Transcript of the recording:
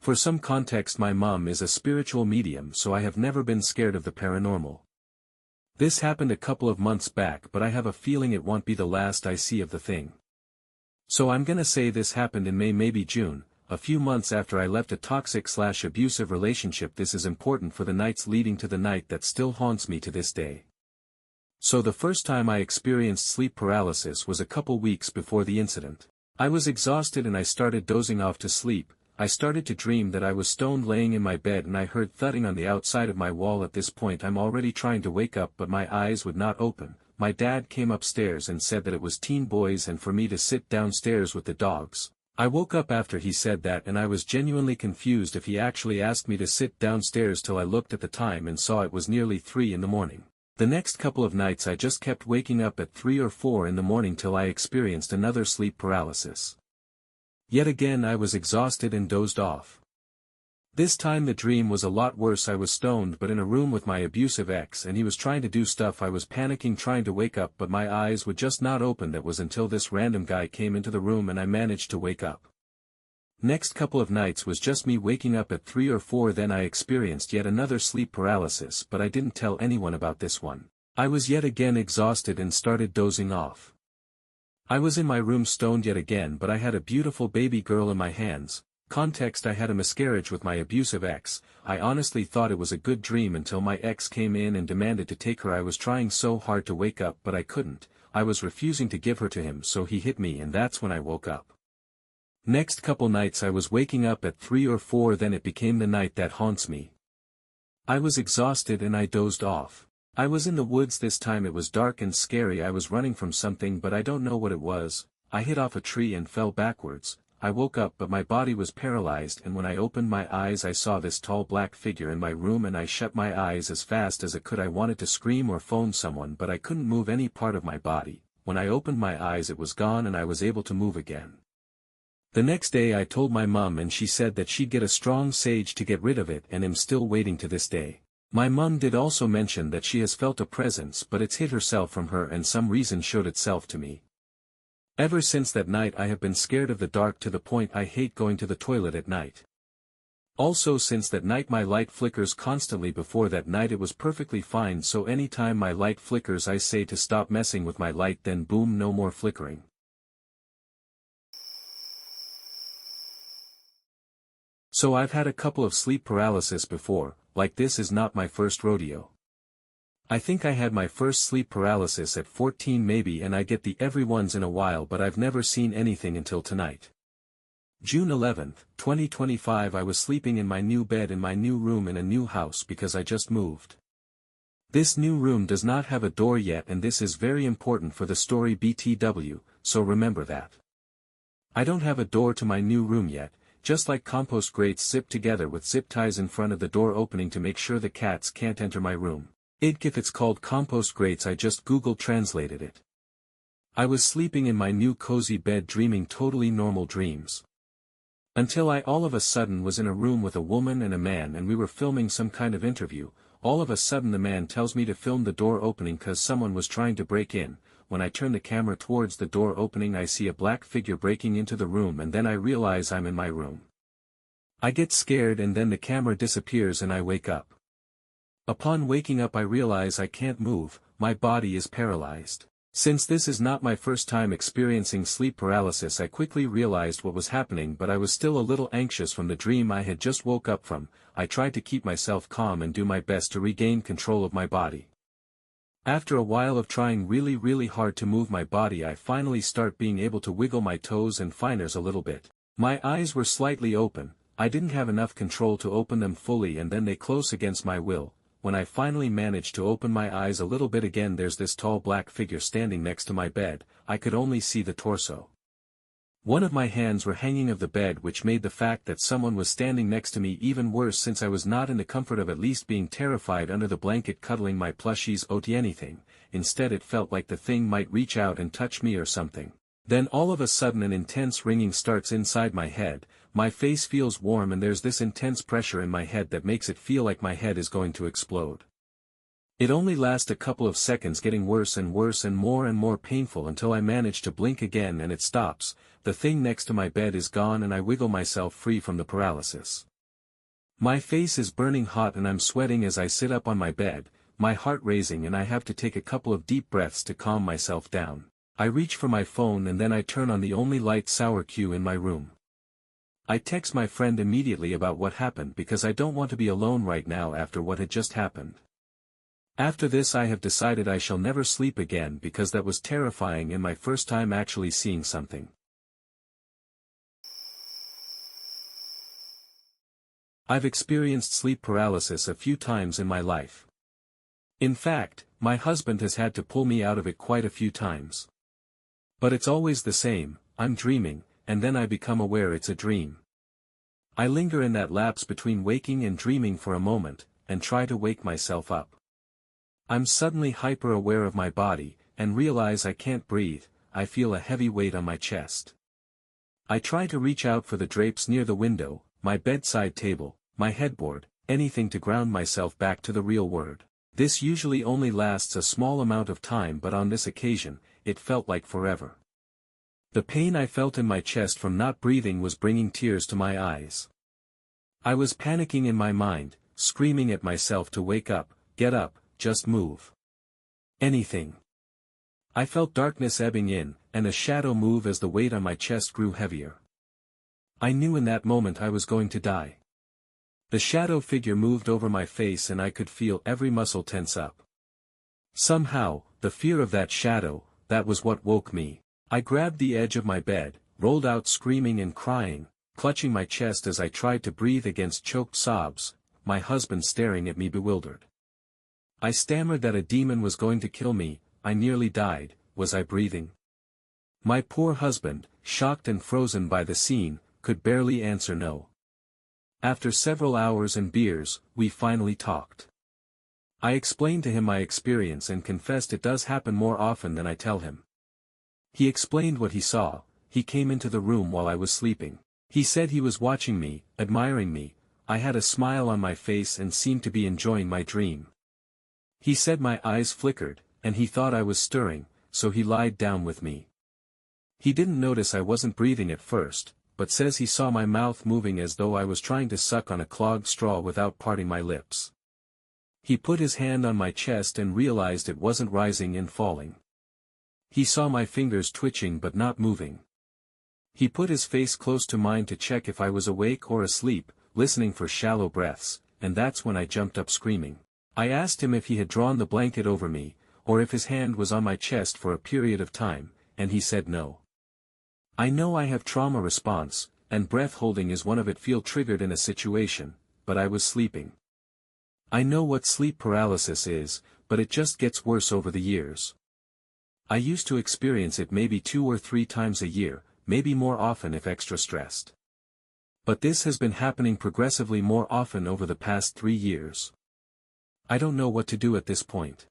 For some context, my mom is a spiritual medium, so I have never been scared of the paranormal. This happened a couple of months back, but I have a feeling it won't be the last I see of the thing. So I'm gonna say this happened in May, maybe June, a few months after I left a toxic/abusive relationship. This is important for the nights leading to the night that still haunts me to this day. So the first time I experienced sleep paralysis was a couple weeks before the incident. I was exhausted and I started dozing off to sleep. I started to dream that I was stoned laying in my bed and I heard thudding on the outside of my wall. At this point I'm already trying to wake up, but my eyes would not open. My dad came upstairs and said that it was teen boys and for me to sit downstairs with the dogs. I woke up after he said that and I was genuinely confused if he actually asked me to sit downstairs till I looked at the time and saw it was nearly 3 in the morning. The next couple of nights I just kept waking up at 3 or 4 in the morning till I experienced another sleep paralysis. Yet again I was exhausted and dozed off. This time the dream was a lot worse. I was stoned but in a room with my abusive ex and he was trying to do stuff. I was panicking trying to wake up, but my eyes would just not open. That was until this random guy came into the room and I managed to wake up. Next couple of nights was just me waking up at 3 or 4. Then I experienced yet another sleep paralysis, but I didn't tell anyone about this one. I was yet again exhausted and started dozing off. I was in my room stoned yet again, but I had a beautiful baby girl in my hands. Context: I had a miscarriage with my abusive ex. I honestly thought it was a good dream until my ex came in and demanded to take her. I was trying so hard to wake up but I couldn't. I was refusing to give her to him, so he hit me and that's when I woke up. Next couple nights I was waking up at 3 or 4. Then it became the night that haunts me. I was exhausted and I dozed off. I was in the woods. This time it was dark and scary. I was running from something but I don't know what it was. I hit off a tree and fell backwards. I woke up but my body was paralyzed, and when I opened my eyes I saw this tall black figure in my room and I shut my eyes as fast as I could. I wanted to scream or phone someone but I couldn't move any part of my body. When I opened my eyes it was gone and I was able to move again. The next day I told my mom and she said that she'd get a strong sage to get rid of it, and I'm still waiting to this day. My mom did also mention that she has felt a presence but it's hid herself from her and some reason showed itself to me. Ever since that night I have been scared of the dark to the point I hate going to the toilet at night. Also since that night my light flickers constantly. Before that night it was perfectly fine, so anytime my light flickers I say to stop messing with my light, then boom, no more flickering. So I've had a couple of sleep paralysis before. Like, this is not my first rodeo. I think I had my first sleep paralysis at 14 maybe, and I get the every once in a while, but I've never seen anything until tonight. June 11, 2025. I was sleeping in my new bed in my new room in a new house because I just moved. This new room does not have a door yet, and this is very important for the story BTW, so remember that. I don't have a door to my new room yet. Just like compost grates zip together with zip ties in front of the door opening to make sure the cats can't enter my room. If it's called compost grates, I just Google translated it. I was sleeping in my new cozy bed dreaming totally normal dreams. Until I all of a sudden was in a room with a woman and a man and we were filming some kind of interview. All of a sudden the man tells me to film the door opening cause someone was trying to break in. When I turn the camera towards the door opening I see a black figure breaking into the room and then I realize I'm in my room. I get scared and then the camera disappears and I wake up. Upon waking up I realize I can't move, my body is paralyzed. Since this is not my first time experiencing sleep paralysis I quickly realized what was happening, but I was still a little anxious from the dream I had just woke up from. I tried to keep myself calm and do my best to regain control of my body. After a while of trying really hard to move my body I finally start being able to wiggle my toes and fingers a little bit. My eyes were slightly open, I didn't have enough control to open them fully and then they close against my will. When I finally managed to open my eyes a little bit again there's this tall black figure standing next to my bed. I could only see the torso. One of my hands were hanging of the bed, which made the fact that someone was standing next to me even worse since I was not in the comfort of at least being terrified under the blanket cuddling my plushies or anything. Instead it felt like the thing might reach out and touch me or something. Then all of a sudden an intense ringing starts inside my head, my face feels warm and there's this intense pressure in my head that makes it feel like my head is going to explode. It only lasts a couple of seconds, getting worse and worse and more painful until I manage to blink again and it stops. The thing next to my bed is gone and I wiggle myself free from the paralysis. My face is burning hot and I'm sweating as I sit up on my bed, my heart racing, and I have to take a couple of deep breaths to calm myself down. I reach for my phone and then I turn on the only light sour cue in my room. I text my friend immediately about what happened because I don't want to be alone right now after what had just happened. After this I have decided I shall never sleep again because that was terrifying and my first time actually seeing something. I've experienced sleep paralysis a few times in my life. In fact, my husband has had to pull me out of it quite a few times. But it's always the same, I'm dreaming, and then I become aware it's a dream. I linger in that lapse between waking and dreaming for a moment, and try to wake myself up. I'm suddenly hyper-aware of my body, and realize I can't breathe. I feel a heavy weight on my chest. I try to reach out for the drapes near the window, my bedside table, my headboard, anything to ground myself back to the real world. This usually only lasts a small amount of time, but on this occasion, it felt like forever. The pain I felt in my chest from not breathing was bringing tears to my eyes. I was panicking in my mind, screaming at myself to wake up, get up, just move. Anything. I felt darkness ebbing in, and a shadow move as the weight on my chest grew heavier. I knew in that moment I was going to die. The shadow figure moved over my face and I could feel every muscle tense up. Somehow, the fear of that shadow, that was what woke me. I grabbed the edge of my bed, rolled out screaming and crying, clutching my chest as I tried to breathe against choked sobs, my husband staring at me bewildered. I stammered that a demon was going to kill me. I nearly died. Was I breathing? My poor husband, shocked and frozen by the scene, could barely answer no. After several hours and beers, we finally talked. I explained to him my experience and confessed it does happen more often than I tell him. He explained what he saw. He came into the room while I was sleeping. He said he was watching me, admiring me. I had a smile on my face and seemed to be enjoying my dream. He said my eyes flickered, and he thought I was stirring, so he lied down with me. He didn't notice I wasn't breathing at first, but says he saw my mouth moving as though I was trying to suck on a clogged straw without parting my lips. He put his hand on my chest and realized it wasn't rising and falling. He saw my fingers twitching but not moving. He put his face close to mine to check if I was awake or asleep, listening for shallow breaths, and that's when I jumped up screaming. I asked him if he had drawn the blanket over me, or if his hand was on my chest for a period of time, and he said no. I know I have trauma response, and breath holding is one of it feel triggered in a situation, but I was sleeping. I know what sleep paralysis is, but it just gets worse over the years. I used to experience it maybe 2 or 3 times a year, maybe more often if extra stressed. But this has been happening progressively more often over the past 3 years. I don't know what to do at this point.